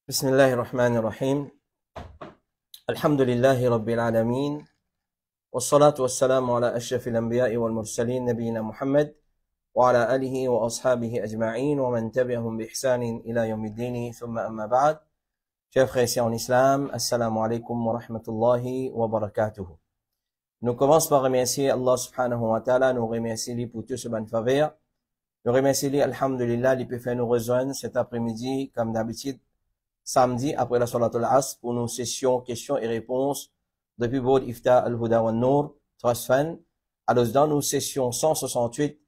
بسم الله الرحمن الرحيم الحمد لله رب العالمين والصلاة والسلام على أشرف الأنبياء والمرسلين نبينا محمد وعلى آله وأصحابه أجمعين ومن تبعهم بإحسان إلى يوم الدين ثم أما بعد. Chers frères et sœurs en islam, assalamu alaikum wa rahmatullahi wa barakatuh. Nous commençons par remercier Allah subhanahu wa ta'ala, nous remercier lui pour tout ce bonne faveur. Nous remercier lui, alhamdulillah, il peut faire nous rejoindre cet après-midi, comme d'habitude, samedi, après la salat al-asr, pour nos sessions questions et réponses depuis Bod Ifta al-Huda wa Nour, Trust Fund. Alors, dans nos sessions 168,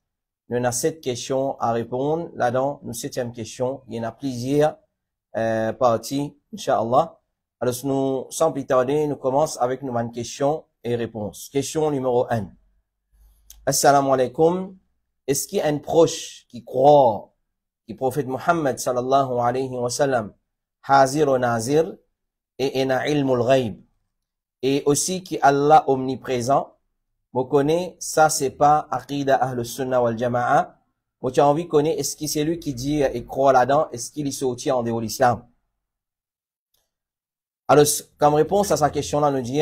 nous avons 7 questions à répondre. Là-dedans, nos 7e question, il y en a plusieurs parties, Inch'Allah. Alors, nous, sans plus tarder, nous commençons avec nos 20 questions et réponses. Question numéro 1. Assalamu alaikum. Est-ce qu'il y a un proche qui croit que le prophète Muhammad sallallahu alayhi wa sallam Hazir ou Nazir et ena ilmul ghaib et aussi qui Allah omniprésent, vous connaissez, ça c'est pas aqida ahlus sunnah wal jama'a. Moi j'ai envie de connaître, est-ce que c'est lui qui dit et croit là-dedans, est-ce qu'il est sorti en dehors de l'islam? Alors, comme réponse à sa question-là, nous dit,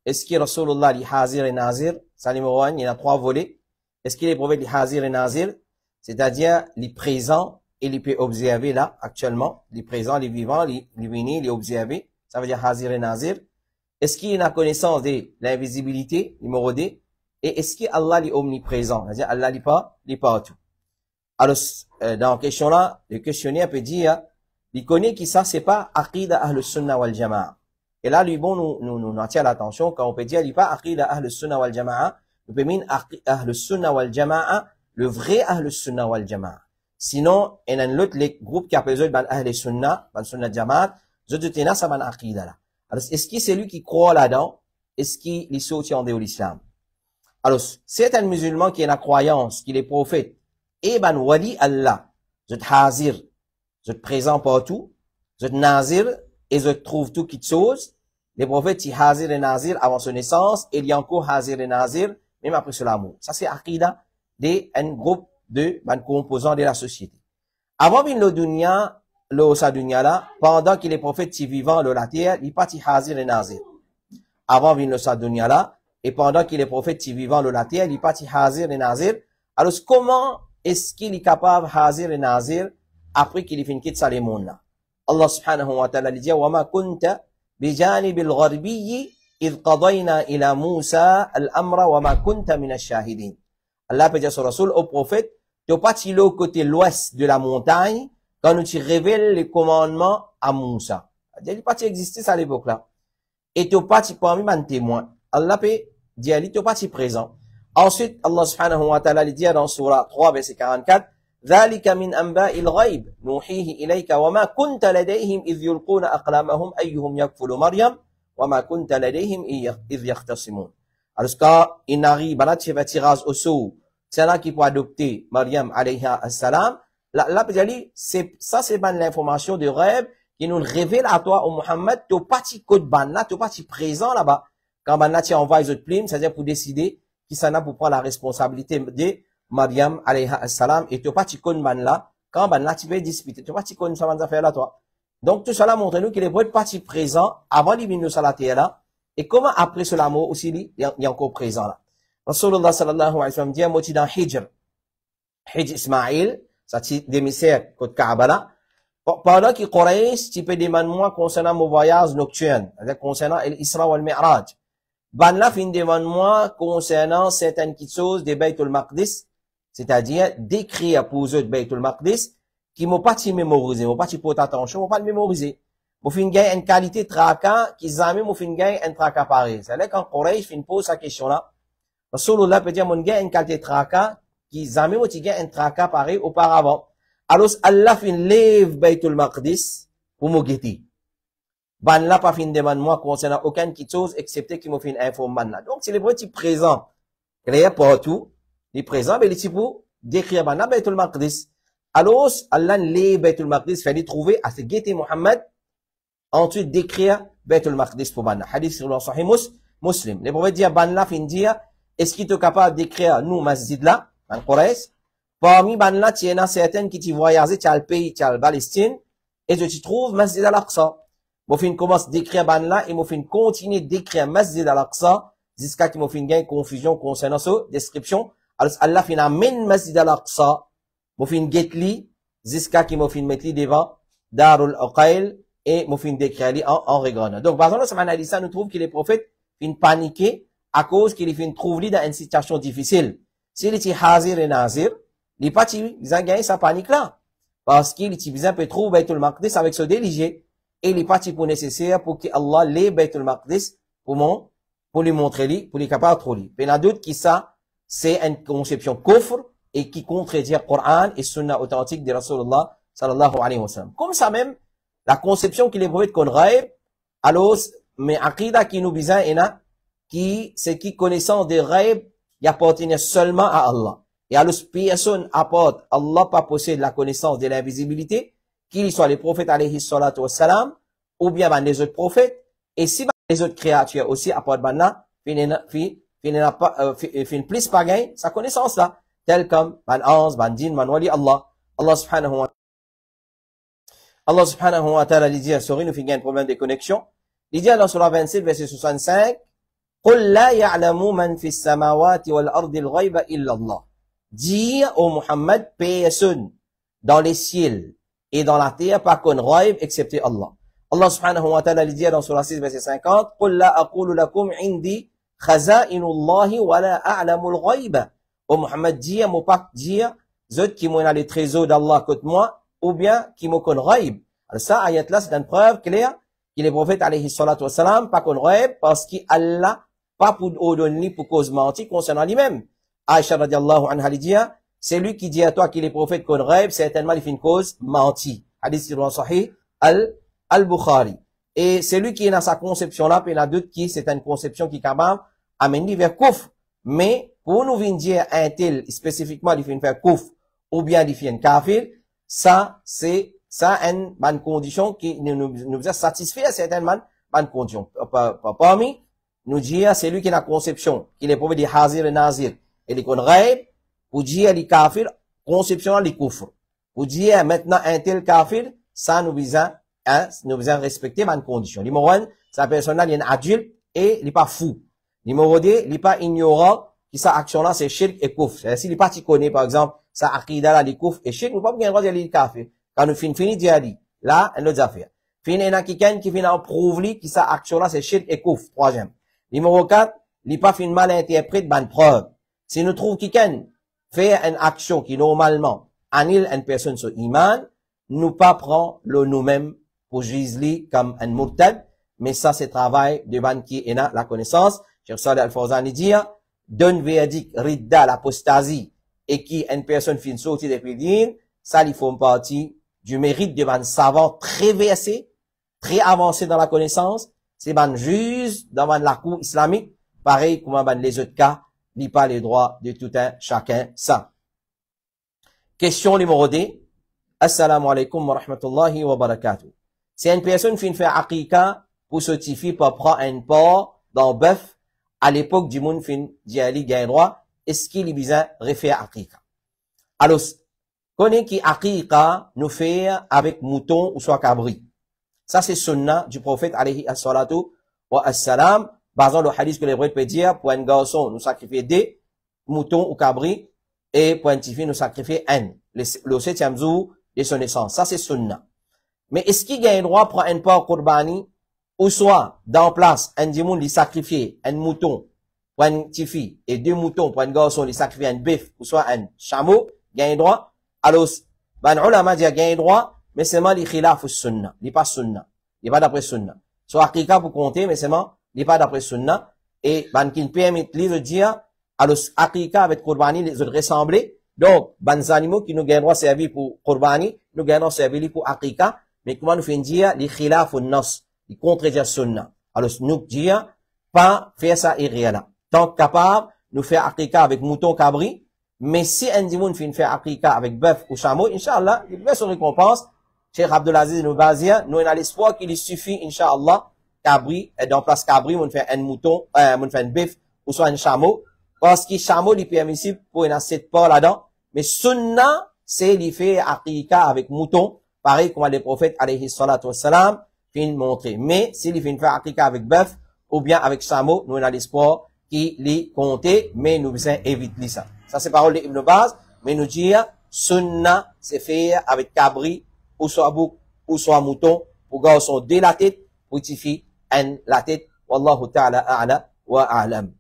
est-ce que Rasulullah dit Hazir et Nazir? Ça numéro 1, il y a 3 volets. Est-ce qu'il est prophète dit Hazir et Nazir? C'est-à-dire, les présents, et il peut observer là, actuellement, les présents, les vivants, les venus, les observer. Ça veut dire Hazir et Nazir. Est-ce qu'il a connaissance de l'invisibilité, numéro 2? Et est-ce qu'Allah est omniprésent? C'est-à-dire, Allah n'est pas partout. Alors, dans la question là, le questionnaire peut dire, il connaît que ça, c'est pas aqida ahlus sunnah wal jama'a. Et là, lui, bon, nous attire l'attention quand on peut dire, il n'est pas aqida ahlus sunnah wal jama'a. On peut mettre ahlus sunnah wal jama'a, le vrai ahlus sunnah wal jama'a. Sinon, il y a un autre groupe qui appelle ban ahlus sunnah, ban sunnah jama'a, zot tena sa ban aqida là. Alors, est-ce que c'est lui qui croit là-dedans? Est-ce qu'il est sorti en dehors de l'islam? Alors, c'est un musulman qui a la croyance qu'il est prophète et ban wali Allah, zot hazir, zot présent partout, zot nazir, et zot trouve tout qui chose. Les prophètes, ils hazir et nazir avant son naissance, et il y a encore hazir et nazir, même après cela mort. Ça, c'est aqida d'un groupe de composants de la société. Avant le dunya, sa dunya là, pendant qu'il est prophète si vivant de la terre, il partit hazir et nazir. Avant le sa dunya là, et pendant qu'il est prophète si vivant de la terre, il partit hazir et nazir. Alors comment est-ce qu'il est capable hazir et nazir après qu'il ait fini quitter sa monde là? Allah subhanahu wa ta'ala dit wa ma kunta bijanib al-gharbiyyi idh qadayna ila Musa al-amra wa ma kunta min ash-shahidin. Allah peut dire sur Rasul au prophète, tu pas tiré au côté l'ouest de la montagne quand nous te révèle les commandements à Moussa. Il n'est pas existé à l'époque là. Et tu pas parmi un témoin. Allah peut dire, tu pas présent. Ensuite, Allah subhanahu wa ta'ala dit dans surah 3 verset 44, ذلك من أنباء الغيب نوحيه إليك وما كنت لديهم إذ يلقون أقلامهم أيهم يكفل مريم وما كنت لديهم إذ يختصمون. Alors quand il arrive, là tu fais tirage au sort, c'est là qui peut adopter Maryam alayha salam. Là peut dire ça c'est ban l'information de rêve qui nous révèle à toi au Muhammad, tu pas ti code ban là, tu pas ti présent là-bas. Quand ban là tu envoies les autres primes, c'est-à-dire pour décider qui s'en a pour prendre la responsabilité de Maryam alayha salam, et tu pas ti code ban là, quand ban là tu peux disputer, tu pas ti code ça van faire là toi. Donc tout cela montre nous qu'il est pas ti présent avant de venir sur la terre là. Et comment après cela mot aussi il est encore présent là. Rasulullah sallallahu alayhi wa sallam dit moi dans Hijr Ismaïl, ça c'est d'émissaire côté Kaaba là. Pendant qu'il Quraysh, tu peux demander moi concernant mon voyage nocturne, c'est-à-dire concernant l'Isra wal Mi'raj. Ban là fin demande moi concernant certaines choses de Baytul Maqdis, c'est-à-dire d'écrire pour eux de Baytul Maqdis qui m'ont pas mémorisé, m'ont pas porté attention, m'ont pas mémorisé. Vous fin gagner une qualité traka qui jamais vous fin gagner un traka pareil. C'est-à-dire quand Quraysh fin pose sa question là, Rasulullah peut dire mon gars une qualité traka qui jamais vous gagne un traka pareil auparavant. Alors Allah fin lève Baytul Maqdis pour me guetter. Ban là pas fin demande moi concernant aucune chose excepté qui me fin informer là. Donc c'est le petit présent. Clair partout, les présents mais les types pour décrire ban là Baytul Maqdis. Alors Allah lève Baytul Maqdis fait trouver à ce guetter Muhammad. Ensuite, d'écrire Baytul Maqdis pour Banna. Hadith sur le Sahih Muslim. Les prophètes disent, Banna fin dire, est-ce qu'il est capable d'écrire nous, masjid là, en Quraysh? Parmi Banna, il y en a certaines qui t'y voyagent, tu as le pays, tu as le Palestine, et je t'y trouve Masjid al-Aqsa. Moufin commence d'écrire ban là, et Moufin continue d'écrire Masjid al-Aqsa, jusqu'à qu'il Moufin gagne confusion concernant cette description. Alors, Allah fin amène Masjid al-Aqsa, Moufin getli, jusqu'à qu'il Moufin mette li devant Darul Uqayl, et Moufin décrire li en regardant. Donc, par exemple, ça analyse ça, nous trouve que les prophètes fin paniquer, à cause qu'il fin trouve li dans une situation difficile. S'il était hazir et nazir, les partis, ils ont gagné sa panique là. Parce qu'il était besoin de trouver Baytul Maqdis avec ce déligé. Et les partis pour nécessaire pour que Allah les Baytul Maqdis pour lui montrer lui, pour lui capable de trouver. Mais il y a d'autres qui ça, c'est une conception kufr et qui contredit le Coran et Sunna authentique de Rasulullah sallallahu alayhi wa sallam. Comme ça même, la conception qu'il est prouvée qu'on rêve, alors, mais aqida qui nous besoin qui, c'est qui connaissance des rêves, il appartient seulement à Allah. Et alors, personne apporte, Allah pas possède la connaissance de l'invisibilité, qu'il soit les prophètes alayhi salatu wassalam, ou bien les autres prophètes, et si les autres créatures aussi apportent fin plus pas gain, sa connaissance là, tel comme ange, djinn, wali Allah. Allah subhanahu wa ta'ala dit, sorry, nous finissons un problème de connexion. Il dit dans surah 27, verset 65, قُلْ لَا يَعْلَمُ مَنْ فِي السَّمَاوَاتِ وَالْأَرْضِ الْغَيْبَ إِلَّا اللَّهِ. Dire au Muhammad, personne dans les ciels et dans la terre, pas qu'on rêve, excepté Allah. Allah subhanahu wa ta'ala dit dans surah 6, verset 50, قُلْ لَا أَقُولُ لَكُمْ عِنْدِي خَزَائِنُ اللَّهِ وَلَا أَعْلَمُ الْغَيْبَ. Au Muhammad, dire, mon pas dire, zot qui m'ont les trésors d'Allah côté moi, ou bien qui m'ont qu'on rêve. Alors ça, ayat là, c'est une preuve claire qu'il est prophète alayhi salatu wassalam, pas qu'on rêve, parce qu'Allah pas pour ordonner pour cause mentir concernant lui-même. Aïcha radiallahu anha dit, c'est lui qui dit à toi qu'il est prophète qu'on rêve, certainement il fait une cause mentie. Hadith sur Sahih al-Bukhari. Et c'est lui qui est dans sa conception là, puis il y en a d'autres qui, c'est une conception qui quand même amène lui vers kufr. Mais, pour nous venir dire un tel, spécifiquement, il fait une faire kufr, ou bien il fait une kafir, ça, c'est, ça, une bonne condition qui nous a satisfait à certaines bonnes conditions. Parmi, nous dire, c'est lui qui a la conception, qu'il est prophète de hazir et nazir, et les qu'on rêve, pour dire les kafir, conception les kufr. Pour dire maintenant un tel kafir, ça nous besoin respecter bonnes conditions. Numéro 1, sa personne-là, il est un adulte, et il n'est pas fou. Numéro 2, il n'est pas ignorant, qui sa action-là, c'est shirk et kufr. C'est-à-dire, s'il n'est pas connaît, par exemple, sa aqida là, les kufr et shirk, nous pas bien droit de dire les kafir. Quand nous finissons d'y aller, là, une autre affaire. Fin, il y a quelqu'un qui vient en prouver qui sa action-là, c'est shirk et kufr. Troisième. Numéro 4, il n'est pas fin mal interprète bonne preuve. Si nous trouvons quelqu'un fait une action qui normalement annule une personne sur iman, nous pas prend le nous-mêmes pour juger comme un murtad, mais ça c'est travail de ban qui est la connaissance. Cheikh Salih Al-Fawzan dit, donne verdict ridda l'apostasie et qui une personne fin sortie depuis l'île, ça ils font partie du mérite de ban savant très versé, très avancé dans la connaissance. C'est ban juge dans la cour islamique, pareil comme ban les autres cas, n'y pas les droits de tout un chacun ça. Question numéro 2. Assalamu alaikum wa rahmatullahi wa barakatuh. C'est une personne qui fait aqiqa pour certifier pour prendre un porc dans bœuf à l'époque du monde fin d'y aller gain droit, est-ce qu'il est besoin de refaire aqiqa? Alors, connaît qui aqiqa nous fait avec mouton ou soit cabri. Ça, c'est sunna du prophète alayhi as-salatu wa as-salam. Basant le hadith que les prophètes peuvent dire, pour un garçon, nous sacrifier des moutons ou cabri, et pour un petit fille, nous sacrifier un. Le 7e jour de son naissance. Ça, c'est sunna. Mais est-ce qu'il y a un droit pour un porc qurbani, ou soit, dans place, un dimoun lui sacrifier un mouton pour un petit fille, et 2 moutons pour un garçon lui sacrifier un bœuf, ou soit un chameau, il y a un droit. Alors, ben, ulama dit, il y a un droit, mais c'est mal, il khilaf sunna. Il n'est pas sunna. Il n'est pas d'après sunna. Soit aqiqa pour compter, mais c'est mal, il n'est pas d'après sunna. Et, ben, qui permet de dire, alors, aqiqa avec qurbani, les autres ressembler. Donc, ben, animaux qui nous gagnent droit servir pour qurbani, nous gagnons servir pour aqiqa, mais comment nous faisons dire, les khilaf nas, les contredire sunna. Alors, nous dire, pas faire ça irréel. Tant capable, nous faire aqiqa avec mouton cabri, mais si un dimoun fait faire aqiqa avec bœuf ou chameau, Inch'Allah, il fait son récompense. Cheikh Abdelaziz nous bazia, nous avons l'espoir qu'il suffit, Inch'Allah, cabri, et dans place cabri, on fait un mouton, on fait un bœuf, ou soit un chameau, parce que chameau, il est permissible pour une assiette porc là-dedans, mais sunna, c'est, il fait aqiqa avec mouton, pareil comme les prophètes, alayhi salatu wassalam, fin montrer. Mais, s'il fin faire appliquer avec bœuf, ou bien avec chameau, nous avons l'espoir qui les compter, mais nous besoin éviter ça. Ça, c'est parole d'Ibn Baz, mais nous dire, sunna, c'est faire avec cabri, ou soit bouc, ou soit mouton, pour gars sont de la tête, pour tifi, en la tête. Wallahu ta'ala a'la wa a'lam.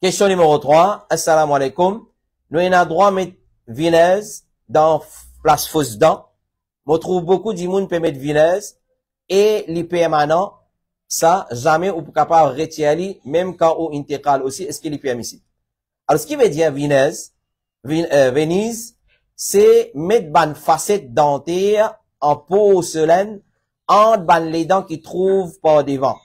Question numéro 3. Assalamu alaikum. Nous avons droit de mettre vinaise dans place fausse dent. Je trouve beaucoup de monde peut mettre vinaise et les permanent. Ça, jamais ou capable de retirer, même quand on intégral aussi, est-ce qu'il est permissible? Alors, ce qui veut dire vinaise, c'est mettre une facette dentaire en porcelaine entre les dents qui trouvent par devant.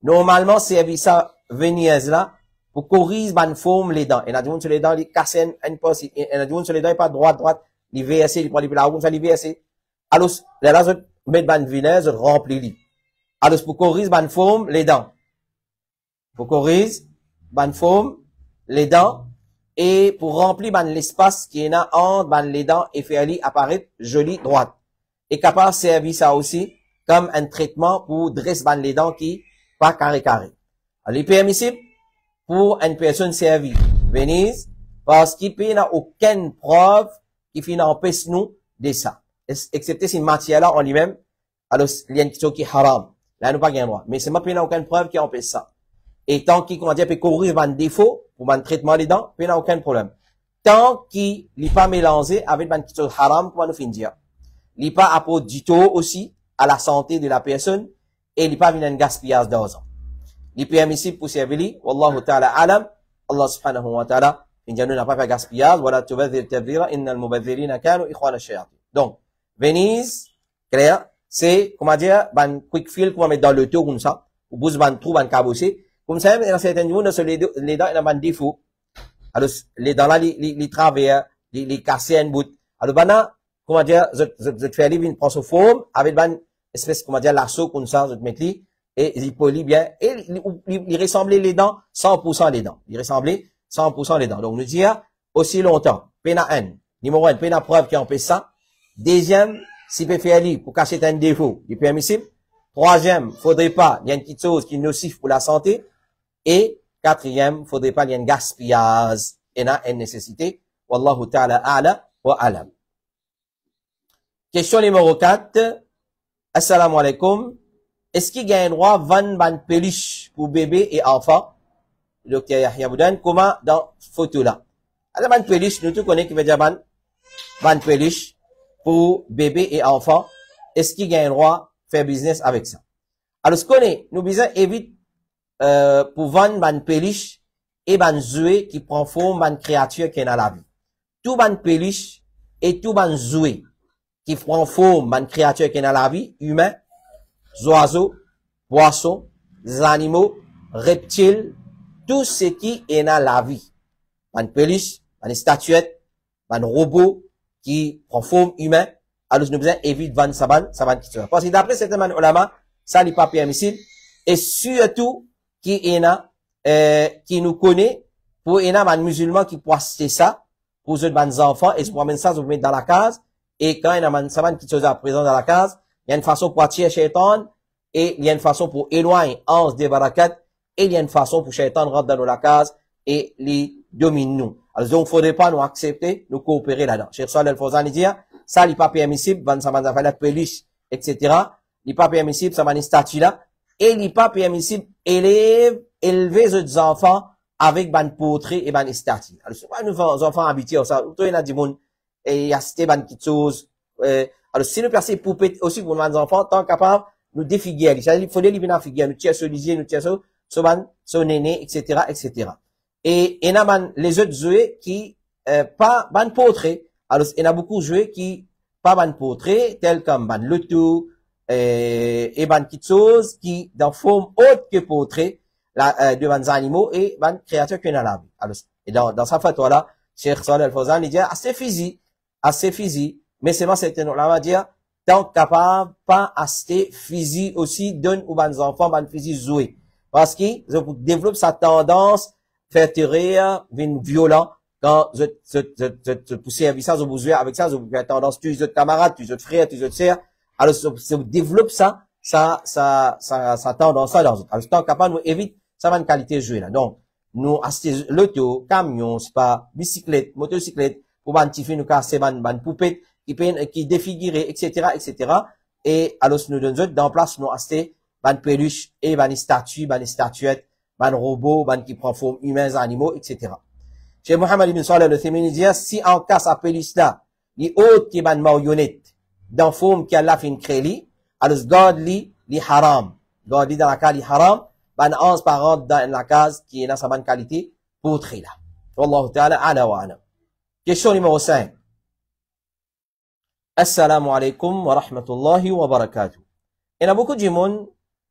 Normalement, c'est ça, vinaise là, pour corriger une forme les dents. Et a des gens sur les dents, ils cassent une passe, et a des gens sur les dents, ils pas droite, ils versent, ils prennent les pieds, ils versent. Alors, là, je mets une vinaise, remplis. Alors, pour corriger une forme les dents. Pour corriger une forme les dents, et pour remplir l'espace qui est là entre les dents et faire apparaître joli droite. Et capable de servir ça aussi comme un traitement pour dresser les dents qui pas carré. Alors, il est permissible pour une personne servie. Venise, parce qu'il n'y a aucune preuve qui empêche nous de ça. Excepté si matière-là en lui-même, alors, il y a une question qui est haram. Là, nous pas gain droit. Mais c'est pas, il n'y a aucune preuve qui empêche ça. Et tant qu'il, comment dire, peut corriger un défaut, pour un traitement des dents, il n'y a aucun problème. Tant qu'il n'est pas mélangé avec une question haram, comment nous finir. Il n'est pas apporté du tout aussi à la santé de la personne, et il n'est pas venu un gaspillage d'argent. Il est permissible pour servir, wallahu ta'ala alam, Allah subhanahu wa ta'ala, il n'a pas fait gaspillage, voilà, tu vas dire, innal mubadhirina kanu ikhwana shayatin. Donc, Venise, clair, c'est, comment dire, un quick fill qu'on va mettre dans le taux comme ça, ou bout ban trou, ban cabossé. Comme ça, dans certains niveaux, les dents, il y a un défaut. Alors, les dents là, les travers, les casser un bout. Alors, maintenant, comment dire, je fais une prendre ce forme, avec une espèce, comment dire, lasso comme ça, je te mets li, et il polie bien, et il ressemblait les dents, 100% les dents. Il ressemblait 100% les dents. Donc, nous dire, aussi longtemps, pena un, numéro 1, pena preuve qui empêche ça. Deuxième, s'il peut faire pour cacher un défaut, il est permissible. Troisième, faudrait pas, il y a une petite chose qui est nocive pour la santé. Et quatrième, faudrait pas, il y a un gaspillage, et là, une nécessité. Wallahu ta'ala a'la wa alam. Question numéro 4. Assalamu alaikum. Est-ce qu'il y a un droit vendre ban peluche pour bébé et enfant? Le docteur Yahya Boudan, comment dans photo là? Alors, ban peluche, nous tous connaissons qui veut dire ban peluche pour bébé et enfant. Est-ce qu'il y a un droit faire business avec ça? Alors, ce qu'on est, nous besoin éviter pour vendre ban peluche et ban jouet qui prend forme ban créature qui est dans la vie. Tout ban peluche et tout ban jouet qui prend forme ban créature qui est dans la vie, humain, oiseaux, poissons, animaux, reptiles, tout ce qui est dans la vie. Ban peluche, ban statuette, ban robot qui prend forme humain. Alors, nous besoin éviter vendre ça ban qui soit. Parce que d'après certains ulama, ça n'est pas permissible. Et surtout, qui est là, qui nous connaît, pour un ban musulman qui peut acheter ça, pour eux, ban enfants, et se promène ça, vous mettre dans la case, et quand il y a un saban qui se présent dans la case, il y a une façon pour attirer Shaitan, et il y a une façon pour éloigner Anse des barakat, et il y a une façon pour Shaitan rentrer dans la case, et les domine nous. Alors, donc, faudrait pas nous accepter, nous coopérer là-dedans. Cheikh Salih Al-Fawzan dit, ça, il n'est pas permissible, ban saban la peluche, etc. Il n'est pas permissible, ça ban statue là, et il n'est pas permissible, élever les enfants avec ban portrait et ban statue. Alors, c'est pas nous enfants habitués, ça, tout il y a du monde, et il y a cité ban petites choses, alors, si nous passons poupée aussi pour nos enfants, tant capable, nous défiguer. Il faut les bien figuer, nous tirer sur l'isier, nous tirer sur ban néné, etc., etc. Et il y a les autres jouets qui, pas ban portrait. Alors, il y a beaucoup de jouets qui, pas ban portrait, tels comme ban loto, et ban petites choses qui, dans forme autre que portrait, de ban animaux et ban créatures qu'on a la vie. Alors, et dans sa fatwa là, Cheikh Salih Al-Fawzan, il dit, assez physique, mais c'est moi, c'était nous, là, on va dire, tant capable, pas acheter physique aussi, donne aux ban enfants, ban physique jouer. Parce qu'ils développent sa tendance, faire rire, violent, quand je poussez à ça, je vous avec ça, je vous fais tendance, tu es autres camarades, tu es autres frères, tu es autres sœurs. Alors, si vous développez ça tendance ça dans autres. Alors, c'est capable, nous évite, ça va une qualité jouer là. Donc, nous, acheter l'auto, camion, c'est pas, bicyclette, motocyclette, pour bantifier, nous casser, ban poupette, qui défigurer, etc., etc. Et, alors, nous donnons dans place, nous acheter, ban peluche, et ban statues, ban statuettes, ban robots, ban qui prend forme humains, animaux, etc. Chez Mohamed ibn Saleh, le féminin dit, si en cas sa peluche là, les autres qui ban marionnette, dans forme qui a la fin créli, alors, garde li haram. Garde li dans la case li haram, ban 11 parents dans la case qui est dans sa bonne qualité, pour tri là. Wallahu ta'ala, ala wa ala. Question numéro 5. Assalamu alaikum wa rahmatullahi wa barakatuh. Il y a beaucoup de monde,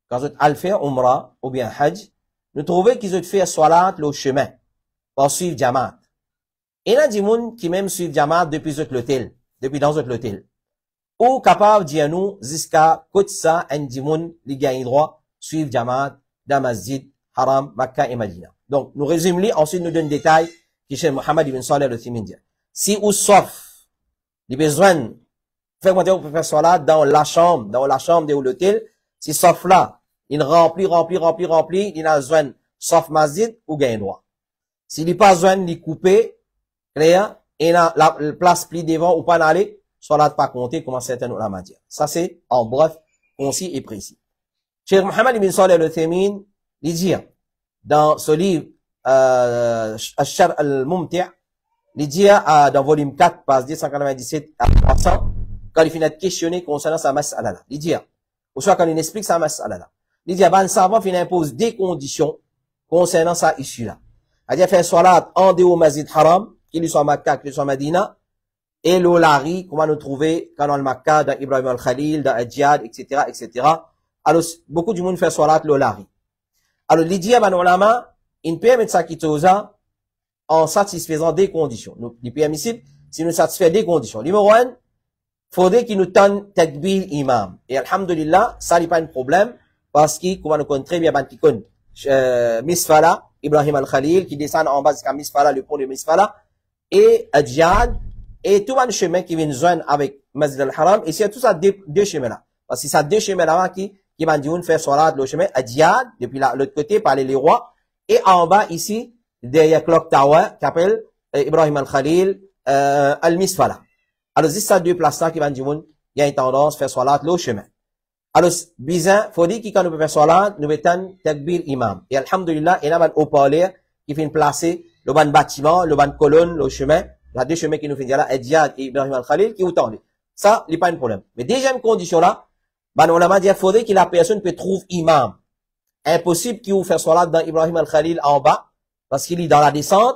quand ils ont fait Umrah ou bien Hajj, nous trouvons qu'ils ont fait Salat le chemin pour suivre Jamaat. Il y a des gens qui même suivent Jamaat depuis l'hôtel, depuis dans l'hôtel. Ou capable de dire nous, jusqu'à côté ça, un des gens qui gagnent droit, suivre Jamaat dans Masjid, Haram, Makkah et Medina. Donc, nous résumons, ensuite nous donnons des détails qui chez Mohamed ibn Saleh al-Uthaymeen dit. Si ou sauf, les besoins fait monter pour faire salat dans la chambre de l'hôtel, si sauf là, il remplit, il a besoin, sauf masjid ou gain droit. S'il n'y a pas besoin de couper, clair, et la place pli devant ou pas d'aller, salat pas compter, comme certains ulama dire. Ça c'est, en bref, concis et précis. Cheikh Mohamed ibn Saleh al-Uthaymeen, il dit, dans ce livre, Ash-Shar' al-Mumti', il dit, dans volume 4, page 297 à 300, quand il finit de questionner concernant sa mas'ala là. Il dit, ou soit quand il explique sa mas'ala là. Il dit, ben, savant, il impose des conditions concernant sa issue là. Il dit, faire salat en dehors Masjid Haram, qu'il soit Makkah, qu'il soit Medina, et l'olari, comment nous trouver, quand on le Makkah, dans Ibrahim al-Khalil, dans Adjad, etc., etc. Alors, beaucoup du monde fait salat l'olari. Alors, il dit, ben, ulama, il peut mettre ça qui en satisfaisant des conditions. Nous, il peut ici, si nous satisfait des conditions. Numéro 1, faudrait qu'il nous donne takbir imam. Et alhamdulillah, ça n'est pas un problème, parce qu'il, comment nous connaît très bien, qui connaît, Misfala, Ibrahim al-Khalil, qui descend en bas jusqu'à Misfala, le pont de Misfala, et Adjad, et tout un chemin qui vient nous joindre avec Masjid al-Haram, et c'est tout ça deux chemins là. Parce que c'est ça deux chemins là qui va nous faire salat le chemin Adjad, depuis l'autre côté, par les rois, et en bas ici, derrière Clock Tower, qui appelle Ibrahim al-Khalil, al-Misfala. Alors, c'est ça deux places là qui vont dire, il y a une tendance à faire salat le chemin. Alors, bizarre, faut dire que quand nous faisons salat, nous mettons takbir imam. Et alhamdulillah, il y a un haut-parleur qui fait placer le ban bâtiment, le ban colonne, le chemin, la deux chemins qui nous fait dire là, Adjad et Ibrahim al-Khalil, qui autant. Ça, il n'y a pas un problème. Mais deuxième condition là, on a dit, il faudrait que la personne peut trouver imam. Impossible qu'il vous fasse salat dans Ibrahim al-Khalil en bas, parce qu'il est dans la descente,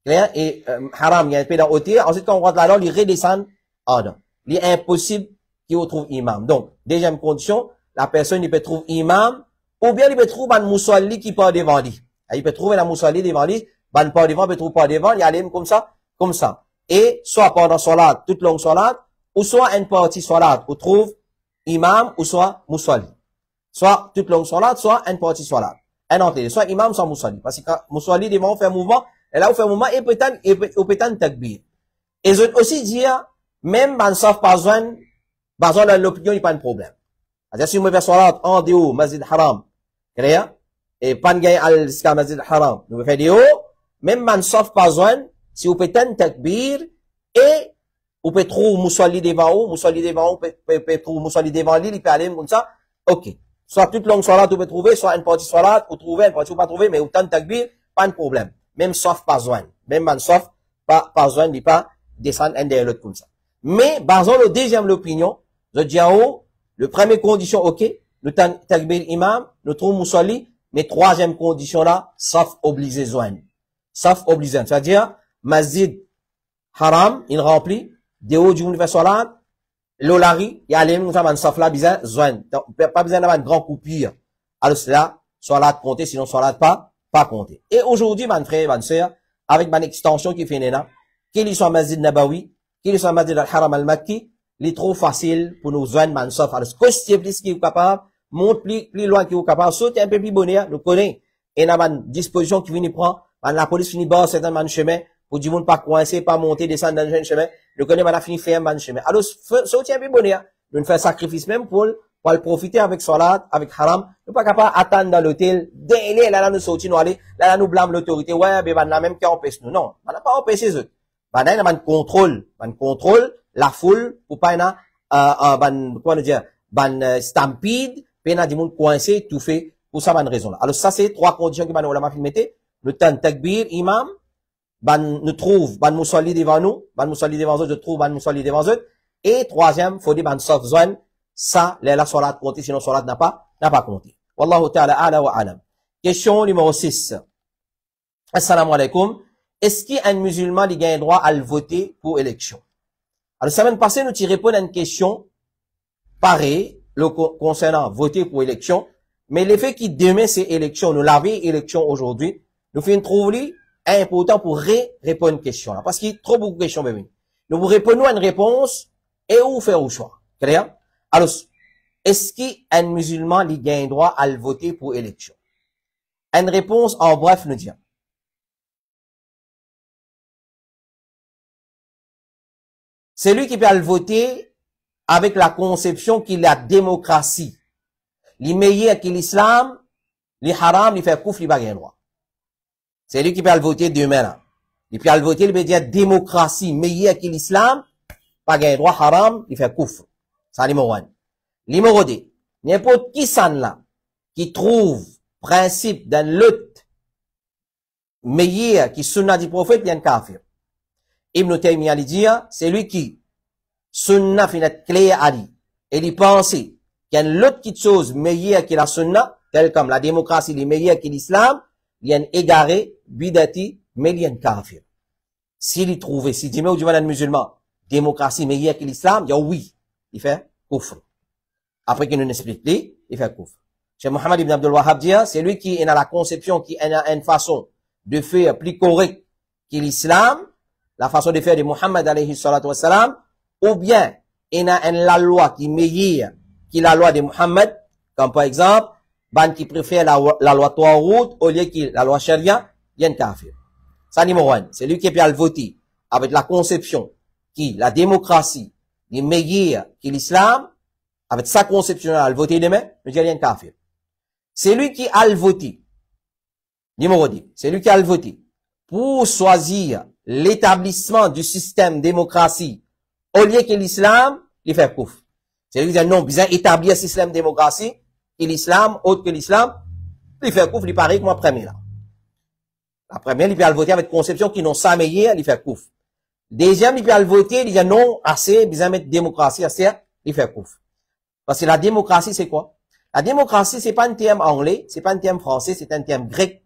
et haram, il y a un peu dans hauteur. Ensuite, quand on rentre là-dedans, il redescend en bas. Il est impossible qu'il vous trouve imam. Donc, deuxième condition, la personne, il peut trouver imam, ou bien il peut trouver un moussalli qui part devant lui. Il peut trouver la moussalli devant lui, ban part devant, il peut trouver pas devant, il allait comme ça. Et, soit pendant salat, toute longue salat, ou soit une partie salat, où trouve imam, ou soit moussalli. Soit toute longue salat, soit une partie salat. Un entrée, soit imam, soit moussalli. Parce que quand moussalli devant, on fait un mouvement, et là, on fait un mouvement, et peut-être takbir. Et je veux aussi dire, même, man, sauf pas besoin de l'opinion, il n'y a pas de problème. C'est-à-dire, si on fait salat en dehors, Masjid Haram, clair, et pas de gain jusqu'à Masjid Haram, nous faisons dehors, même man, sauf pas besoin, si on peut un takbir, et, on peut trouver moussalli devant ou, peut trouver moussalli devant lui, il peut aller comme ça, ok. Soit toute longue salat, on peut trouver, soit une partie salat, ou trouver, une partie ou pas trouver, mais autant de takbir, pas de problème. Même sauf pas besoin. Même man sauf pas besoin, il pas descendre un derrière l'autre comme ça. Mais, basons le deuxième l'opinion, je dis en haut, le premier condition, ok, nous takbir imam, nous trouvons moussalli, mais troisième condition là, sauf obligé joindre. Sauf obligé. C'est-à-dire, Masjid Haram, il remplit, des hauts du monde salat, l'olari, il y a les mêmes man sauf là, besoin joindre. Pas besoin d'avoir une grande coupure. Alors cela, salat compter, sinon salat pas compter. Et aujourd'hui, mon frère, ma soeur, avec ma extension qui fait là, qu'il soit Masjid Nabawi, qu'il soit Masjid al-Haram al-Makki, il est trop facile pour nous joindre man sauf. Alors, costier plus qui est capable, monte plus loin qui est capable, sauter un peu plus bonheur, nous connaissons. Et on a une disposition qui vient prendre, la police finit bas, c'est un man chemin, pour du monde pas coincé, pas monter, descendre dans un chemin, le connaît, madame fini faire un chemin. Alors, sortir un peu bonheur, nous faire sacrifice même pour le profiter avec salat, avec haram, nous pas capable attendre dans l'hôtel, délai, là, nous sortir, nous aller, là, nous blâme l'autorité, ouais, ben, la même qui empêche nous. Non, on n'a pas empêché eux. Ben, on contrôle la foule, pour pas, comment nous dire, stampede, puis on a du monde coincé, tout fait, pour ça, bonne raison là. Alors, ça, c'est trois conditions que nous avons fait. Le temps takbir, imam, nous trouve, mousali devant nous, mousali devant eux, je trouve, mousali devant eux. Et troisième, faut dire, sauf zone, ça, la salat compté, sinon salat n'a pas compté. Wallahu ta'ala ala wa alam. Question numéro 6. Assalamu alaikum. Est-ce qu'un musulman, il gagne droit à le voter pour élection? Alors, la semaine passée, nous t'y répondons à une question pareille, concernant voter pour élection. Mais l'effet qui demain, c'est élection, nous l'avons élection aujourd'hui, nous faisons trouver important pour répondre à une question là. Parce qu'il y a trop beaucoup de questions, bébé. Nous vous répondons à une réponse et où faire au choix. Clair? Alors, est-ce qu'un musulman, il gagne droit à le voter pour élection? Une réponse en bref nous dit. C'est lui qui peut le voter avec la conception qu'il a démocratie. Les meilleurs que l'islam, les haram, il fait kouf, il va gagner droit. C'est lui qui peut le voter demain là. Il peut le voter, il veut dire démocratie, meilleur que l'islam, pas gagner droit, haram, il fait kouf. Ça, numéro 1. Numéro 2. N'importe qui s'en là, qui trouve principe d'un lutte meilleur qui sunna du prophète, il y a un kafir. Ibn Taymiyyah dit, c'est lui qui sunna finit clair à dit. Et il pense qu'il y a une autre chose meilleure que la sunna, telle comme la démocratie, il est meilleure que l'islam, il y a un égaré, bidati, mais il y a un kafir. S'il y trouve, si tu mets au du mal musulman, démocratie meilleure que l'islam, il y a oui, il fait koufr. Après qu'il nous explique, il fait koufr. Cheikh Mohammed ibn Abdul Wahhab dit, c'est lui qui a la conception, qui a une façon de faire plus correcte que l'islam, la façon de faire de Mohammed alayhi salatu wassalam, ou bien, il a la loi qui est meilleure que la loi de Mohammed, comme par exemple, ban qui préfère la loi Taout au lieu que la loi Sharia, il y a un kafir. Ça, numéro 1. C'est lui qui peut le voter avec la conception qui, la démocratie, est meilleure que l'islam, avec sa conception à le voter demain, nous disons il y a un kafir. C'est lui qui a le voté. Numéro 2. C'est lui qui a le voté pour choisir l'établissement du système démocratie au lieu que l'islam, il fait kouf. C'est lui qui dit non, besoin établir un système démocratie et l'islam, autre que l'islam, il fait kouf, il paraît comme la première là. La première, il peut le voter avec conception qui n'ont ça meilleur, il fait kouf. Deuxième, il peut le voter, il dit non, assez, besoin mettre démocratie, assez, il fait kouf. Parce que la démocratie, c'est quoi? La démocratie, c'est pas un terme anglais, c'est pas un terme français, c'est un terme grec.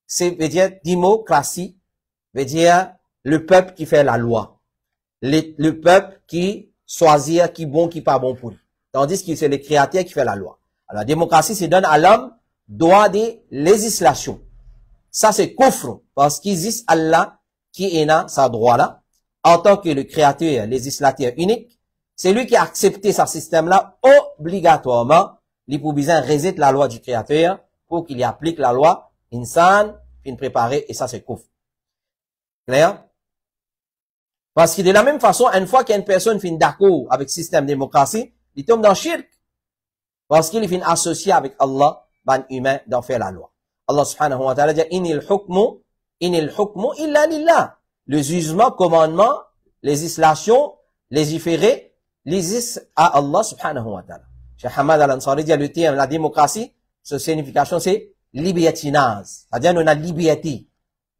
C'est, veut dire, démocratie, veut dire, le peuple qui fait la loi. Le peuple qui choisit qui bon, qui pas bon pour lui. Tandis que c'est le créateur qui fait la loi. Alors, la démocratie, c'est donne à l'homme droit de législation. Ça, c'est kufr, parce qu'il existe Allah qui est dans sa droit là, en tant que le créateur, législateur unique. C'est lui qui a accepté ce système-là obligatoirement. Il pour besoin résider la loi du créateur pour qu'il y applique la loi insan, fin préparé, et ça c'est kufr. Clair? Parce que de la même façon, une fois qu'une personne finit d'accord avec le système démocratie, il tombe dans shirk. Parce qu'il finit associé avec Allah, ban humain, d'en faire la loi. Allah subhanahu wa ta'ala dit, inil hukmu illa lillah. Le jugement, commandement, législation, légiférer, l'existe à Allah subhanahu wa ta'ala. Cheikh Hamad al-Ansari dit, le terme, la démocratie, sa signification, c'est libertinage. C'est-à-dire, nous avons la liberté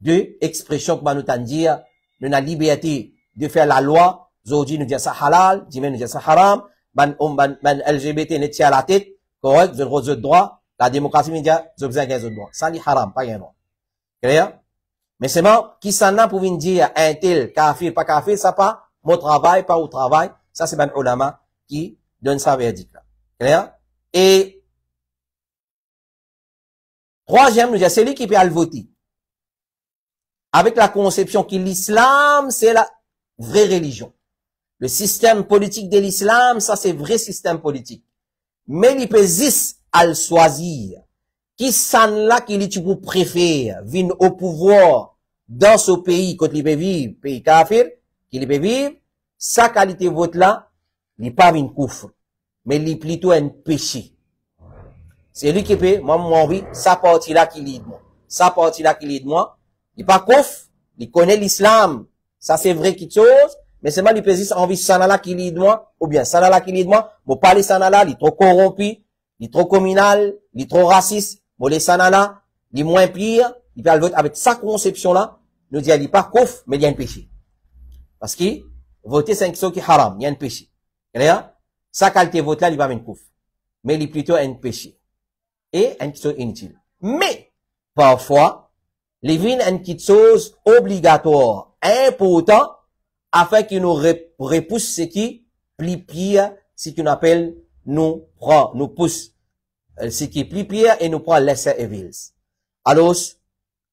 de expression, comme nous t'en dire, nous avons la liberté de faire la loi. Aujourd'hui, nous disons ça halal, demain, nous disons ça haram, ban LGBT, nous tient la tête, correct, vous avez le droit. La démocratie, nous dit, vous avez le droit. Ça, c'est haram, pas un droit. Clair? Mais c'est bon, qui s'en a pour venir dire, un tel, kafir, pas kafir, ça pas, mon travail, pas au travail. Ça, c'est ben ulama qui donne sa verdict là. Clair? Et, troisième, nous dit, c'est lui qui peut le voter. Avec la conception que l'islam, c'est la vraie religion. Le système politique de l'islam, ça, c'est vrai système politique. Mais il peut juste à le choisir. Qui s'en là qu'il est pour préférer, vient au pouvoir dans ce pays, quand il peut vivre, pays kafir, qu'il peut vivre, sa qualité vote là, il n'est pas une coufre, mais il est plutôt un péché. C'est lui qui peut, moi, mon envie, sa partie là qui lead moi. Sa partie là qui lead moi, il n'est pas coufre, il connaît l'islam, ça c'est vrai quelque chose, mais c'est mal, il peut dire, envie, ça là qui lead moi, ou bien, ça là qui lead moi, bon, parler ça là, il est trop corrompu, il est trop communal, il est trop raciste, bon, les sanala, il est moins pire, il peut le vote avec sa conception là, nous dit, il n'est pas couf, mais il y a un péché. Parce que, voter c'est une question qui est haram, il y a un péché. Clair? Sa qualité vote là, il va avec une couf. Mais il est plutôt un péché. Et une question inutile. Mais, parfois, les vignes une petite chose obligatoire, important, afin qu'il nous repousse ce qui, plie pire, ce qu'on appelle, nous prend, nous pousse, ce qui plie pire et nous prend lesser evils. Alors,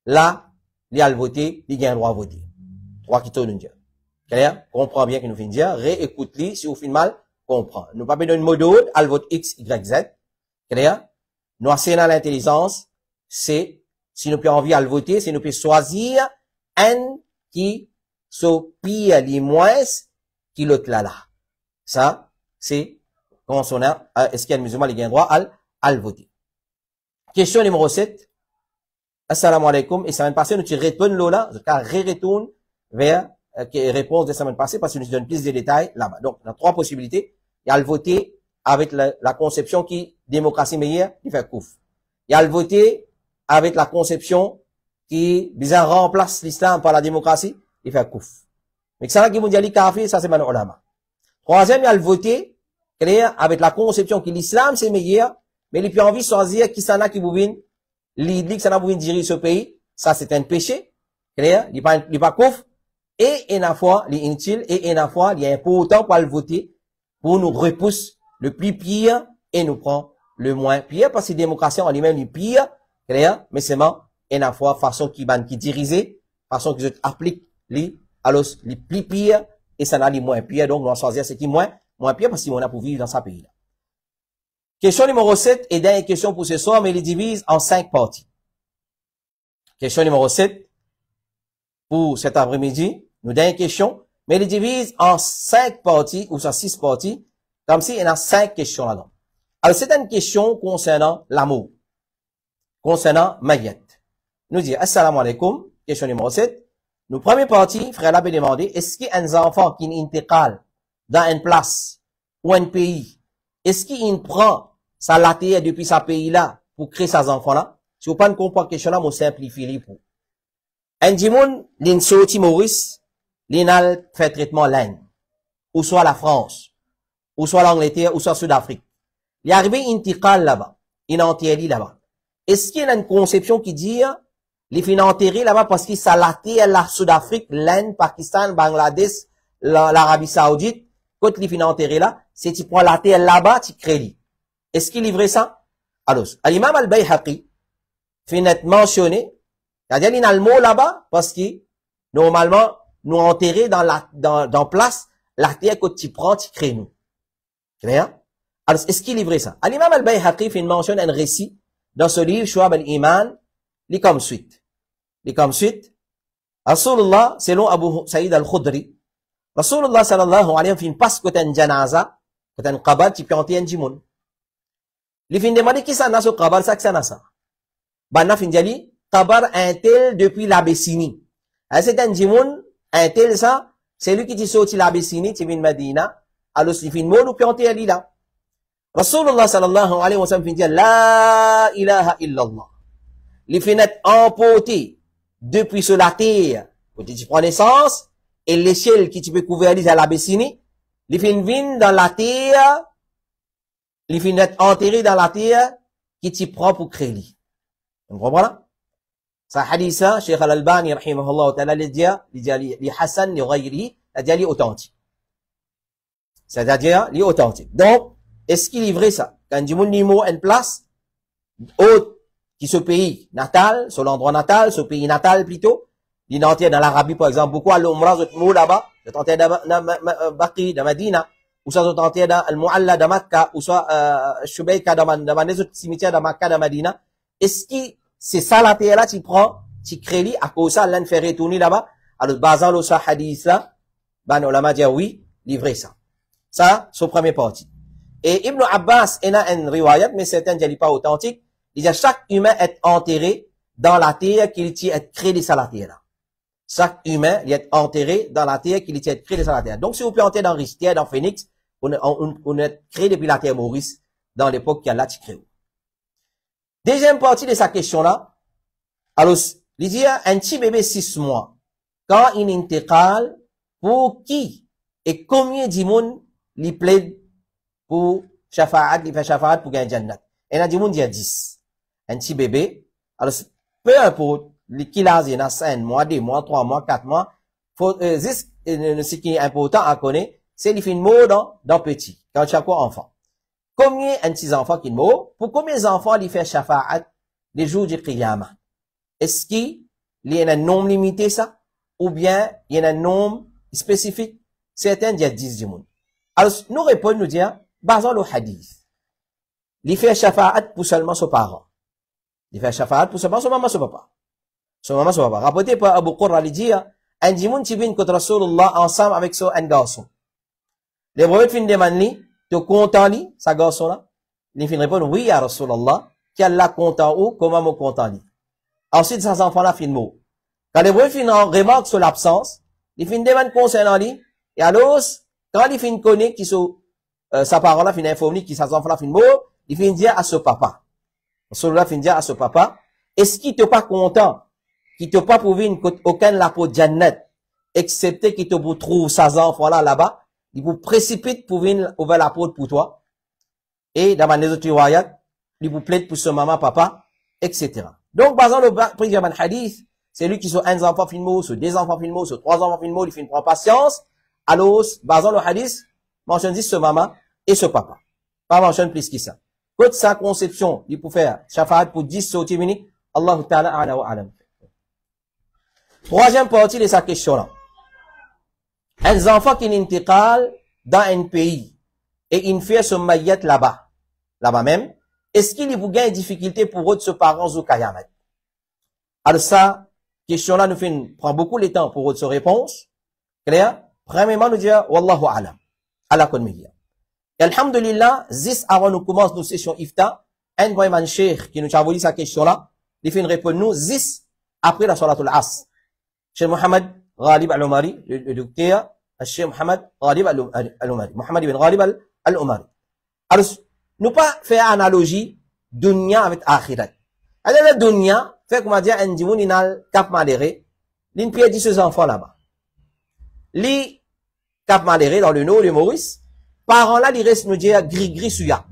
là, il y a le voter, il y a un droit à voter. Trois qui tournent dire. Clair? Comprends bien qu'il nous finit dire, réécoute-li, si vous finissez mal, comprends. Nous pas besoin de mot d'autre, à le vote X, Y, Z. Clair? Nous assez dans l'intelligence, c'est, si nous pouvons envie à le voter, c'est nous pouvons choisir un qui so pire les moins qui l'autre là. Ça, c'est consonant, est-ce qu'il y a un musulman qui a un droit à le voter? Question numéro 7. Assalamu alaikum. Et semaine passée, nous tu retournes là, je retourne vers réponse de semaine passée parce que nous donne plus de détails là-bas. Donc, il y a trois possibilités. Il y a le voter avec la conception qui démocratie meilleure, il fait couf. Il y a le voter avec la conception qui bizarre remplace l'islam par la démocratie, il fait couf. Mais ça là qui mondiali kafir, ça c'est maintenant ulama. Troisième, il y a le voter clair avec la conception que l'islam c'est meilleur, mais il peut envie de choisir qui s'en a qui vous vient l'idée que ça n'a pas diriger ce pays, ça c'est un péché, clair, il pas couf, et une fois, il est inutile, et une fois, il est important pour le voter, pour nous repousser le plus pire, et nous prend le moins pire, parce que la démocratie en lui-même est pire, clair, mais c'est une fois, façon qui dirige, façon qui applique, alors, les plus pire, et ça n'a les moins pire, donc, nous allons choisir ce qui est moins pire, parce qu'on a pour vivre dans ce pays-là. Question numéro 7 est dernière question pour ce soir, mais il est divise en 5 parties. Question numéro 7 pour cet après-midi. Nous dernière question, mais il est divise en 5 parties ou sur 6 parties, comme si il y a 5 questions là-dedans. Alors, c'est une question concernant l'amour, concernant Mayet. Nous dit, assalamu alaikum, question numéro 7. Nous, première partie, frère l'abbé demandé, est-ce qu'il y a un enfant qui n'intégrale dans une place ou un pays, est-ce qu'il prend sa latte depuis sa pays-là pour créer ses enfants-là? Si vous ne comprenez pas la question-là, je simplifie pour. Un dimoun, l'in sorti Maurice, l'in fait traitement l'Inde, ou soit la France, ou soit l'Angleterre, ou soit Sud-Afrique. Il est arrivé intiqal là-bas, il est enterré là-bas. Est-ce qu'il y a une conception qui dit, il est enterré là-bas parce qu'il s'est laté la Sud-Afrique, l'Inde, Pakistan, Bangladesh, l'Arabie Saoudite, quand il est enterré là, c'est tu prends la terre là-bas, tu crées. Est-ce qu'il livrait ça? Alors, l'imam al-Bayhaqi fait net mentionner, c'est-à-dire il a le mot là-bas parce que normalement nous enterrer dans place la terre que tu prends, tu crées nous. Clair? Alors, est-ce qu'il livrait ça? L'imam al-Bayhaqi fait une mention d'un récit dans ce livre Shu'ab al-Iman, il comme suite. Il comme suite. Rasulullah, selon Abu Saïd al-Khudri, Rasulullah sallallahu alayhi wa sallam fait une passe côté un janaza, côté un qabal, tu peux enterrer un jimoun. Il fin demandé qui ça n'a ce kabar, ça que ça n'a ça. Banna fin dit, kabar un tel depuis l'Abyssinie. C'est un djimoun, un tel ça, c'est lui qui dit sorti l'Abyssinie, tu viens Medina, alors il fin mot, ou puis on t'est allé là. Rasulullah sallallahu alayhi wa sallam fin dit, la ilaha illallah. Il fin être emporté depuis sur la terre, où tu prends naissance, et l'échelle qui tu peux couvrir à l'Abyssinie, il fin vin dans la terre, il finit d'être enterré dans la terre qui t'y prend pour créer. Vous comprenez? Ça hadith, Cheikh Al-Albani, rahimahullah ta'ala, il dit Hassan, il ghayri, il dit authentique. C'est-à-dire, il est authentique. Donc, est-ce qu'il est vrai ça? Quand du monde nimo une place, autre, qui ce pays natal, sur l'endroit natal, ce pays natal plutôt, il est enterré dans l'Arabie, par exemple, beaucoup à l'Umrah, vous là-bas, vous êtes enterré dans Baqi, dans Medina, ou soit vous enterré dans Al-Mu'alla de Makkah, ou soit Shubayka dans les autres cimetières de Makkah, de Medina. Est-ce que c'est ça la terre là, tu tu crées à cause ça, l'un fait retourner là-bas. Alors, basant le sa hadith là, ben, on l'a dit oui, livrer ça. Ça, c'est le premier parti. Et Ibn Abbas, il a une riwayat, mais certains ne disent pas authentique. Il dit, chaque humain est enterré dans la terre qu'il tient être créé sur la terre là. Chaque humain, il est enterré dans la terre qu'il tient être créé sur la terre. Donc, si vous plantez dans Ristière, dans Phoenix, on est créé depuis la terre Maurice, dans l'époque qu'il y a là, tu crées. Deuxième partie de sa question là. Alors, il dit, un petit bébé 6 mois, quand il intégrale, pour qui et combien de monde il plaide pour shafa'at, il fait shafa'at pour gagner jannat. Et il a dit, il y a 10. Un petit bébé. Alors, peu importe, qu'il a, il y a 5 mois, 2 mois, 3 mois, 4 mois. Ce qui est important à connaître, c'est les films mots dans petit. Quand tu as quoi enfant? Combien un petit enfant qui meurt? Pour combien d'enfants il fait shafa'at les jours du qiyamah? Est-ce qu'il y a un nombre limité ça? Ou bien il y a un nombre spécifique? Certains disent 10 du monde. Alors, nous répondons, nous disons, basons le hadith. Il fait shafa'at pour seulement son parent. Il fait shafa'at pour seulement son maman, son papa. Son maman, son papa. Rapporté par Abu Qurra, il dit, un dimoun qui vient contre Rasulullah ensemble avec son un garçon. Les prophètes fin demandent, te content li, sa garçon là? Il fin répondre, oui, à Rasulullah, qu'Allah content ou, comment me content li? Ensuite, ces enfants-là fin mot. Quand les prophètes fin remarquent sur l'absence, il fin demande concernant lui, et alors, quand il fin connaît qui sont, sa parole-là fin informé qui ses enfants-là fin mot, il fin dire à ce papa. Rasulullah fin dire à ce papa, est-ce qu'il t'est pas content? Qui te pas prouvé aucun lapo jannat, excepté qu'il te trouve ses enfants-là là-bas, il vous précipite pour venir ouvrir la porte pour toi. Et dans les autres riwayat, il vous plaide pour ce maman, papa, etc. Donc, basant le premier hadith, c'est lui qui sont un enfant filmo, sur 2 enfants filmo, sur 3 enfants filmo, il fait une patience. Alors, basant le hadith, mentionne 10 ce maman et ce papa. Pas mentionne plus que ça. Côte sa conception, il peut faire shafa'at pour 10 sautimini, Allah ta'ala a'la wa a'lam. Troisième partie de sa question là. Un enfant qui n'intégrale dans un pays et il fait son maillette là-bas, là-bas même, est-ce qu'il vous gagne difficulté pour eux de se parents au Kayamat? Alors ça, question là nous prend beaucoup de temps pour eux de se réponse. Clair? Premièrement, nous dire, Wallahu a'lam. Allah konmiya. Et alhamdulillah, zis avant nous commence nos sessions ifta, un vraiment cheikh qui nous a envoyé sa question là, il fait une réponse nous, zis après la salatul as. Cheikh Mohamed Ghalib al-Umari, le docteur, Cheikh Mohamed Ghalib al-Umari, Mohamed ibn Ghalib al-Umari. Alors, nous pas faire analogie dunya avec akhirat. Alors, la dunya, fait comme on dit, un dimoun inal cap maléré, l'in pied dit ses enfants là-bas. Li cap maléré dans le nord de Maurice, parents là, ils restent nous dire gris suyak.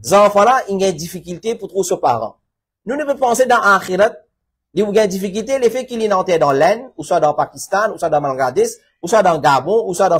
Les enfants là, ils ont des difficultés pour trouver ce parent. Nous ne pouvons penser dans akhirat, il y a des difficultés, les faits qu'il est enterré dans l'Inde, ou soit dans le Pakistan, ou soit dans Bangladesh, ou soit dans le Gabon, ou soit dans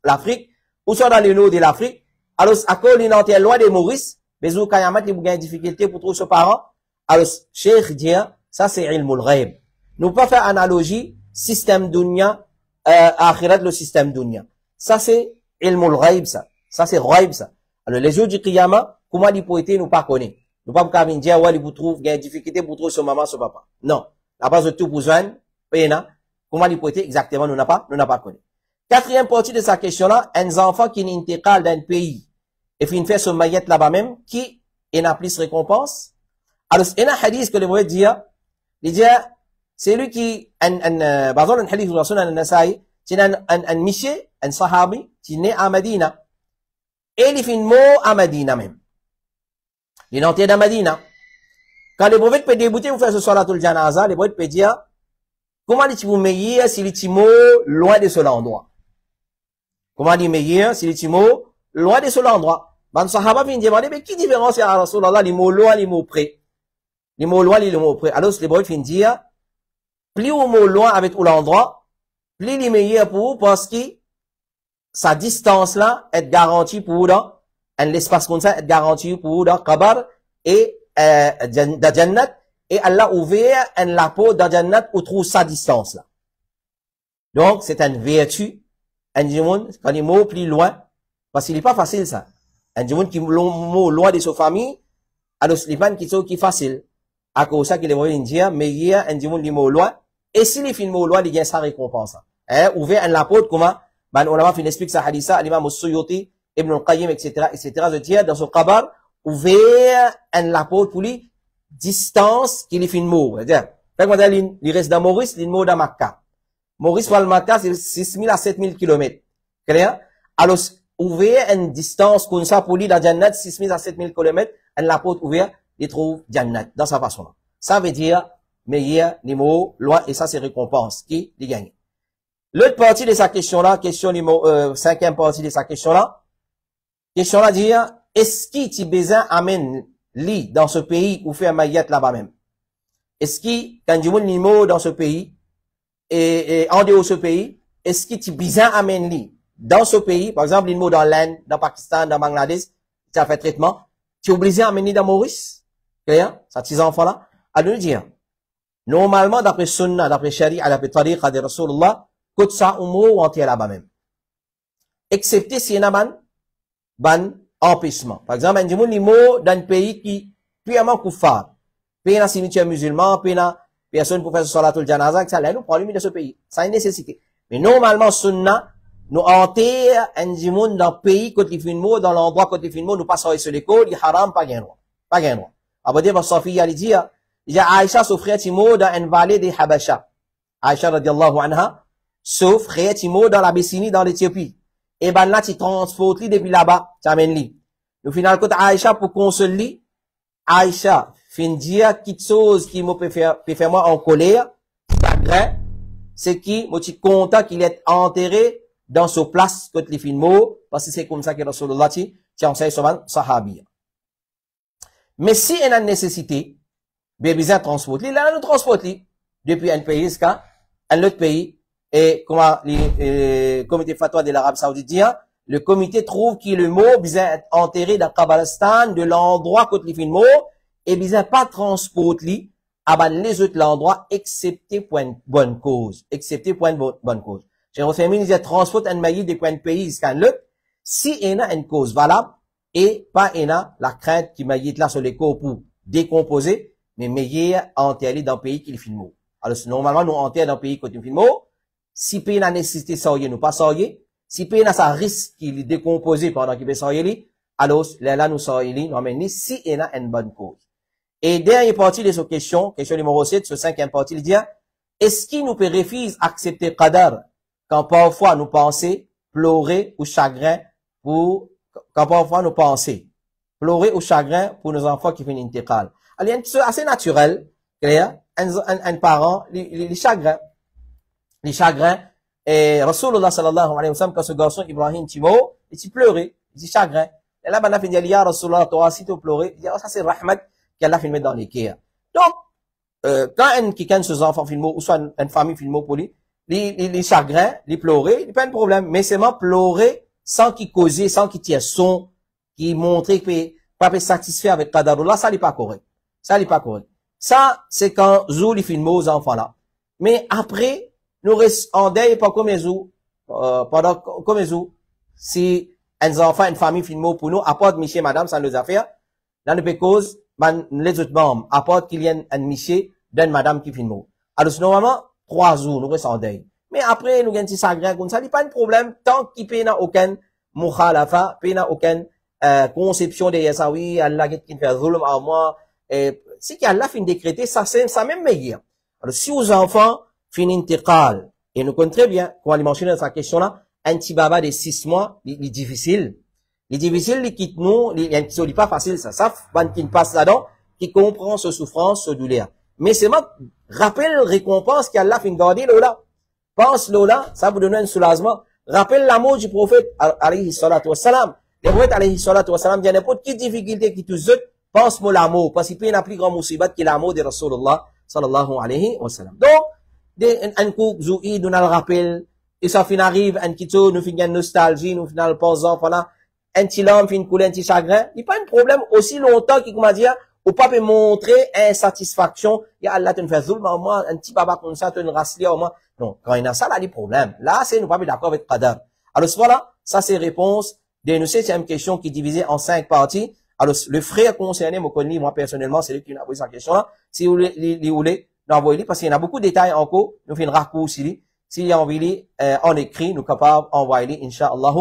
l'Afrique, ou soit dans le nord de l'Afrique. Alors, à cause il est enterré loin de Maurice, mais où Kayamat, il y a des difficultés pour trouver ce parent. Alors, Cheikh dit, ça c'est ilmul ghaib. Nous pas faire analogie, système dunya, akhirat, le système dunya. Ça c'est ilmul ghaib, ça. Ça c'est ghaib, ça. Alors, les jours du Qiyamah, comment il peut être, nous pas connaît. Nous pas qu'à dire, ouais, il vous trouve, il y a des difficultés pour trouver son maman, son papa. Non. La base de tout besoin, comment il peut être exactement, nous n'a pas connu. Quatrième partie de sa question là, un enfant qui n'intégrale d'un pays, et puis il fait son maillette là-bas même, qui n'a plus récompense. Alors, il y a un hadith que le prophète dit, il dit, c'est lui qui, par exemple, un hadith de Rasul al-Nasai, c'est un monsieur, un sahabi, qui est né à Medina. Et il fait une mot à Medina même. Il est entré dans Medina. Quand le prophète peut débouter ou faire ce salatul janaza, le prophète peut dire, comment est-ce vous meilleur si les mots loin de ce endroit? Comment est-ce meilleur si les mots loin de ce endroit? Ben, sahaba vient demander, mais qui différence il y a à Rasulallah, les mots loin, les mots près? Les mots loin, les mots près. Alors, le prophète vient dire, plus au mot loin avec l'endroit, plus il est meilleur pour vous parce que sa distance là est garantie pour vous dans un espace comme ça est garanti pour vous dans Qabar et dans Jannat et Allah ouvert un lapo dans Jannat où trouve sa distance là. Donc c'est une vertu. Un djimoun quand il mot plus loin parce qu'il n'est pas facile ça. Un djimoun qui mot loin de sa famille alors c'est pas qui est facile. à cause ça qu'il est voulu dire, mais il y a un dimanche li mo loi, et si les films au loi, il y a sa récompense. Hein, ouvert un lapôtre, comment, ben, on a fait une explique ça hadith, l'imam al-Suyuti, Ibn al-Qayyim, etc., je dis, dans ce qabar, ouvert un lapôtre pour lui, distance qu'il est film au. C'est-à-dire, il reste dans Maurice, il est dans Makkah. Maurice par le Makkah, c'est 6000 à 7000 kilomètres. Clair? Alors, ouvert une distance comme ça pour lui dans Jannat, 6000 à 7000 kilomètres, un lapôtre ouvert, il trouve Jannat, dans sa façon-là. Ça veut dire, meilleur, niveau, loin, et ça, c'est récompense qui les gagne. L'autre partie de sa question-là, question numéro, cinquième partie de sa question-là dire, est-ce qu'il t'y besoin amène li dans ce pays ou fait un maillet là-bas même? Est-ce qu'il, quand du monde niveau dans ce pays, et en dehors de ce pays, est-ce qu'il t'y besoin amène li dans ce pays, par exemple, l'île dans l'Inde, dans Pakistan, dans Bangladesh, tu as fait traitement, tu es obligé à amener dans Maurice? Clair? Ça, tes enfants-là? À nous dire. Normalement, d'après Sunna, d'après Sharia, d'après Tariqa de Rasulullah, que ça, ou entier là-bas même. Excepté s'il y a ban empêchement. Par exemple, un limo dans un pays qui, purement koufar, pays dans cimetière musulman, pays dans personne pour faire ce salatul janaza, etc. Là, nous prenons de ce pays. Ça a une nécessité. Mais normalement, sunna, nous enterre un djimoun dans le pays, côté finmo, dans l'endroit côté finmo, nous passons sur l'école, il haram, pas gain droit. Pas gain droit. Après, dire, Sophie, elle dit, il y a Aïcha souffrait Timo dans une vallée des Habasha. Aïcha, radiallahu anha, souffrait Timo dans l'Abyssinie, dans l'Éthiopie. Et ben là, tu transportes lui depuis là-bas, tu amènes lui. Au final, quand Aïcha, pour consoler, Aïcha, fin dire quelque chose qui me peut faire moi en colère, chagrin, c'est qui, moi, tu content qu'il est enterré dans ce place, que les films, parce que c'est comme ça que Rasulullah, tu enseigne souvent, sahabi. Mais si il y a une nécessité, bien, besoin de transporter, là, nous transporter depuis un pays jusqu'à un autre pays. Et comment le comité fatwa de l'Arabie Saoudite dit, le comité trouve que le mot besoin être enterré dans Kabbalistan, de l'endroit que les films, et besoin pas transporter à les autres endroits, excepté pour une bonne cause. Excepté pour une bonne cause. J'ai refait il dit transporte un maillet de point de pays jusqu'à l'autre, si il y a une cause valable, et pas il y a la crainte qui maillet là sur les corps pour décomposer, mais meilleur enterré dans le pays qui les filme. Alors, normalement, nous enterrons dans le pays qui les filme. Si pays n'a nécessité sortir, nous pas sortir. Si pays n'a ça risque qu'il est décomposé pendant qu'il va sortir, alors là nous sortir, nous amène si il y a une bonne cause. Et dernière partie de cette question numéro 7, ce cinquième partie, il dit, est-ce qu'il nous peut refuser accepter qadar quand parfois nous pensons pleurer ou chagrin quand parfois nous pensons pleurer ou chagrin pour nos enfants qui finissent intégrales. Alors, il y a une chose assez naturelle, clair, un parent, les chagrins, et Rasulullah sallallahu alayhi wa sallam, quand ce garçon Ibrahim Timo, il pleurait, il dit chagrin. Et là, il dit, ya Rasulullah, toi aussi, tu pleurais. Il dit, oh, ça c'est rahmat qu'Allah filmé dans les cœurs. Donc, quand quelqu'un de ses enfants filmé, ou soit une famille filmé pour lui, les chagrins, les pleurer, il n'y a pas de problème. Mais c'est vraiment pleurer sans qu'il cause, sans qu'il tire son, qui montre qu'il pas satisfait avec Qadarullah, ça n'est pas correct. Ça n'est pas correct. Ça, c'est quand Zou les filme aux enfants là. Mais après, nous restons en deuil pas comme Zou, pendant comme Zou, si un enfant, une famille filme pour nous, apporte monsieur, madame, ça nous a fait, dans le cause, les autres membres, apporte qu'il y ait un monsieur, d'une madame qui filme. Alors, normalement, 3 jours, nous restons en deuil. Mais après, nous avons un petit chagrin comme ça, il n'y a pas de problème, tant qu'il n'a aucun mukhalafa, il n'a aucune conception de ça, oui, Allah qui fait zulm à moi, si Allah finit décréter, ça même meilleur. Alors, si aux enfants finissent intégrales, et nous connaissons très bien, quand on mentionne dans sa question-là, un petit baba de 6 mois, il est difficile. Il est difficile, il quitte nous, il est pas facile, ça, qui passe là-dedans, qui comprend ce souffrance, ce douleur. Mais c'est moi, rappelle récompense qu'Allah finit garder là. Pense là, ça vous donne un soulagement. Rappelle l'amour du prophète, alayhi salatu wassalam. Le prophète, alayhi salatu wassalam, il y a n'importe quelle difficulté qui te zut, pense-moi l'amour, parce qu'il n'y a pas plus grand musibat que l'amour de Rasulullah, sallallahu alayhi wa sallam. Donc, un coup, Zoui, nous le rappel, et ça fin arrive, un kito, nous finissons nostalgie, nous finissons le pensant, voilà, un petit lampe, fin couler, un petit chagrin, il n'y a pas de problème aussi longtemps qu'il, comment dire, ou pas peut montrer insatisfaction, ya Allah te fait zulma, au moins, un petit baba comme ça, te une rasslia, au moins. Non, quand il y a ça, là, des problèmes. Là, c'est, nous pas d'accord avec Qadar. Alors, voilà, ça, c'est réponse de nos 7e question qui est divisée en 5 parties. Alors, le frère concerné, moi personnellement, c'est lui qui m'a posé sa question là. Si vous voulez, d'envoyer, parce qu'il y en a beaucoup de détails encore, nous faisons un raccourci. S'il y a envie, en écrit, nous sommes capables d'envoyer, Inch'Allah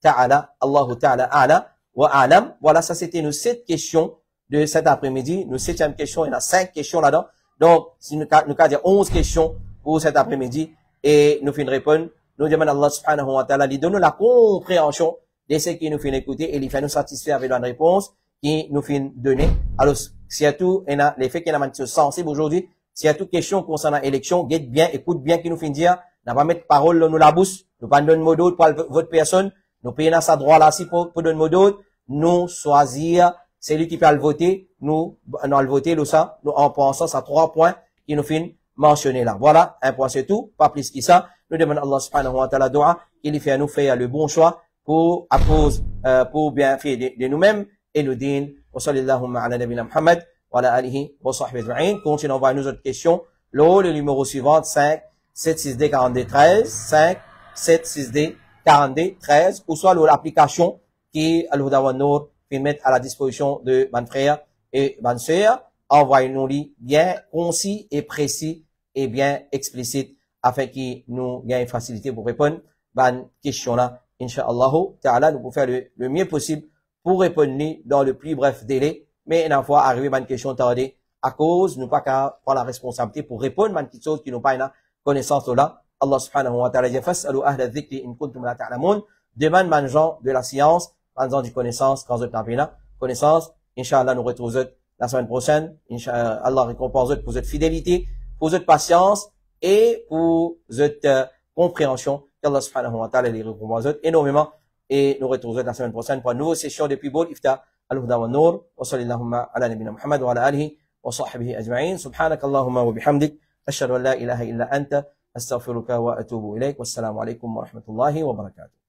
ta'ala, Allahu ta'ala, a'la wa a'lam. Voilà, ça c'était nos 7 questions de cet après-midi. Nos 7e question, il y en a 5 questions là-dedans. Donc, si nous avons dire 11 questions pour cet après-midi, et nous finissons répondre, nous demandons à Allah subhanahu wa ta'ala, il donne la compréhension de ce qui nous fait écouter, et il fait nous satisfaire avec la réponse qui nous fait donner. Alors, s'il y a tout, il y a les faits qui sont sensibles aujourd'hui, s'il y a toute question concernant l'élection, écoute bien qui nous fait dire, n'a pas mettre parole dans nous la bouche, nous pas donner mot d'autre pour votre personne, nous payons à sa droit là, si pour donner mot d'autre, nous choisir, c'est lui qui peut le voter, nous le voter, nous en pensant à 3 points qui nous fait mentionner là. Voilà, un point c'est tout, pas plus que ça. Nous demandons à Allah subhanahu wa ta'ala dua, qu'il fait à nous faire le bon choix pour, à cause, pour bien faire de nous-mêmes et nous dire, wa sallallahu ala nabina Muhammad, wa ala alihi wa sahbihi ajma'in. Continuons à envoyer nous autres questions. Le numéro suivant, 5, 762 42 13, 5, 762 42 13, ou soit l'application qui, Al-Huda wa Nour, fait mettre à la disposition de mon frère et ma sœur. Envoyez-nous-les bien concis et précis et bien explicite afin qu'il nous gagne facilité pour répondre à cette question-là. Inch'Allah, ta'ala, nous pouvons faire le mieux possible pour répondre dans le plus bref délai. Mais une fois arrivé à une question tardée, à cause, nous pas qu'à prendre la responsabilité pour répondre à une petite chose qui n'ont pas une connaissance là. Allah subhanahu wa ta'ala dit, fas'alu ahla dhikri in kuntum la ta'lamun. Demande man gens de la science, man gens du connaissance, quand vous avez la connaissance. Inch'Allah, nous retrouvons la semaine prochaine. Inch'Allah, Allah récompense pour votre fidélité, pour votre patience et pour votre compréhension. Qu'Allah subhanahu wa ta'ala les récompense énormément. Et nous retrouvons la semaine prochaine pour une nouvelle session de Pibol Ifta Al-Huda wa Nour. Wa sallallahu ala nabina Muhammad wa ala alihi wa sahbihi ajma'in. Subhanak Allahumma wa bihamdik. Ashhadu an la ilaha illa anta. Astaghfiruka wa atubu ilayk. Wassalamu alaikum wa rahmatullahi wa barakatuh.